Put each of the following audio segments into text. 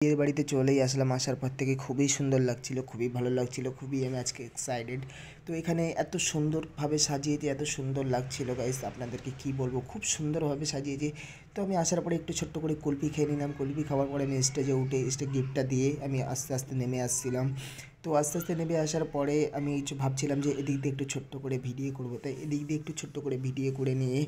বিয়ের বাড়িতে চলেই আসলাম। আসার পর থেকে খুবই সুন্দর লাগছিল, খুবই ভালো লাগছিল, খুবই আমি আজকে এক্সাইটেড। তো এখানে এত সুন্দরভাবে সাজিয়েছে, এত সুন্দর লাগছিল গাইস, আপনাদেরকে কি বলবো, খুব সুন্দরভাবে সাজিয়েছে। তো আমি আসার পরে একটু ছোট্ট করে কুলফি খেয়ে নিলাম। কুলফি খাওয়ার পরে আমি স্টেজে উঠে গিফটটা দিয়ে আমি আস্তে আস্তে নেমে আসছিলাম। তো আস্তে আস্তে নেমে আসার পরে আমি ভাবছিলাম যে এদিক দিয়ে একটু ছোট্ট করে ভিডিও করবো, তাই এদিক দিয়ে একটু ছোট্ট করে ভিডিও করে নিয়ে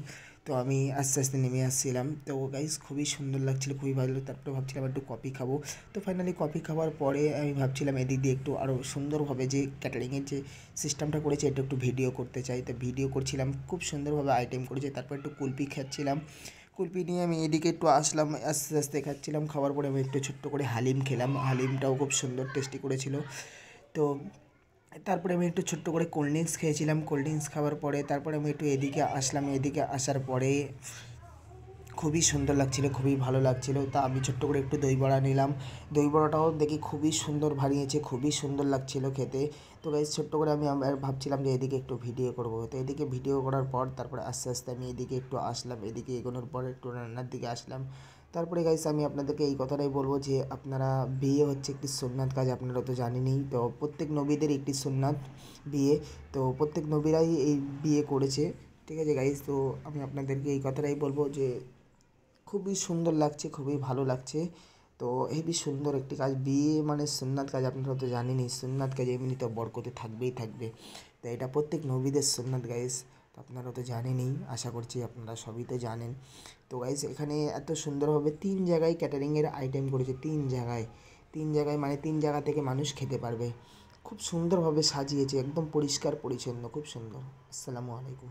তো আমি আস্তে আস্তে নেমে আসছিলাম। তো গাইস খুবই সুন্দর লাগছিল, খুবই ভালো। তারপরে ভাবছিলাম একটু কফি খাবো। তো ফাইনালি কফি খাওয়ার পরে আমি ভাবছিলাম এদিক দিয়ে একটু আরও সুন্দরভাবে যে ক্যাটারিংয়ের যে সিস্টেমটা করেছে এটা একটু ভিডিও করতে চাই। তো ভিডিও করছিলাম, খুব সুন্দরভাবে আইটেম করেছে। তারপর একটু কুলফি খাচ্ছিলাম। কুলফি নিয়ে আমি এদিকে একটু আসলাম, আস্তে আস্তে খাচ্ছিলাম। খাওয়ার পরে আমি একটু ছোট্ট করে হালিম খেলাম। হালিমটাও খুব সুন্দর টেস্টি করেছিল। তো তারপরে আমি একটু ছোট্ট করে কোল্ড ড্রিঙ্কস খেয়েছিলাম। কোল্ড ড্রিঙ্কস খাওয়ার পরে তারপরে আমি একটু এদিকে আসলাম। এদিকে আসার পরে খুবই সুন্দর লাগছিল, খুবই ভালো লাগছিল। তা আমি ছোট্ট করে একটু দই বড়া নিলাম। দই বড়াটাও দেখি খুবই সুন্দর বানিয়েছে, খুবই সুন্দর লাগছিল খেতে। তো গাইস ছোট্ট করে আমি ভাবছিলাম যে এদিকে একটু ভিডিও করব। তো এদিকে ভিডিও করার পর তারপরে আস্তে আস্তে আমি এদিকে একটু আসলাম। এদিকে এগোনোর পর একটু রান্নার দিকে আসলাম। তারপরে গাইস আমি আপনাদেরকে এই কথাটাই বলবো যে আপনারা, বিয়ে হচ্ছে একটি সুন্নাত কাজ, আপনারা তো জানেনই। তো প্রত্যেক নবীদের একটি সুন্নাত বিয়ে। তো প্রত্যেক নবীরাই এই বিয়ে করেছে, ঠিক আছে গাইস। তো আমি আপনাদেরকে এই কথাটাই বলবো যে খুবই সুন্দর লাগছে, খুবই ভালো লাগছে। তো হেবি সুন্দর একটি কাজ, বিয়ে মানে সুন্নাত কাজ, আপনারা তো জানেনই। সুন্নাত কাজ এমনি তো বরকতে থাকবেই থাকবে। তো এটা প্রত্যেক নবীদের সুন্নাত গাইস। তো আপনারা তো জানেনই, আশা করছি আপনারা সবই তো জানেন। তো গাইস এখানে এত সুন্দরভাবে 3 জায়গায় ক্যাটারিংয়ের আইটেম করেছে, 3 জায়গায় মানে 3 জায়গা থেকে মানুষ খেতে পারবে। খুব সুন্দরভাবে সাজিয়েছে, একদম পরিষ্কার পরিচ্ছন্ন, খুব সুন্দর। আসসালামু আলাইকুম।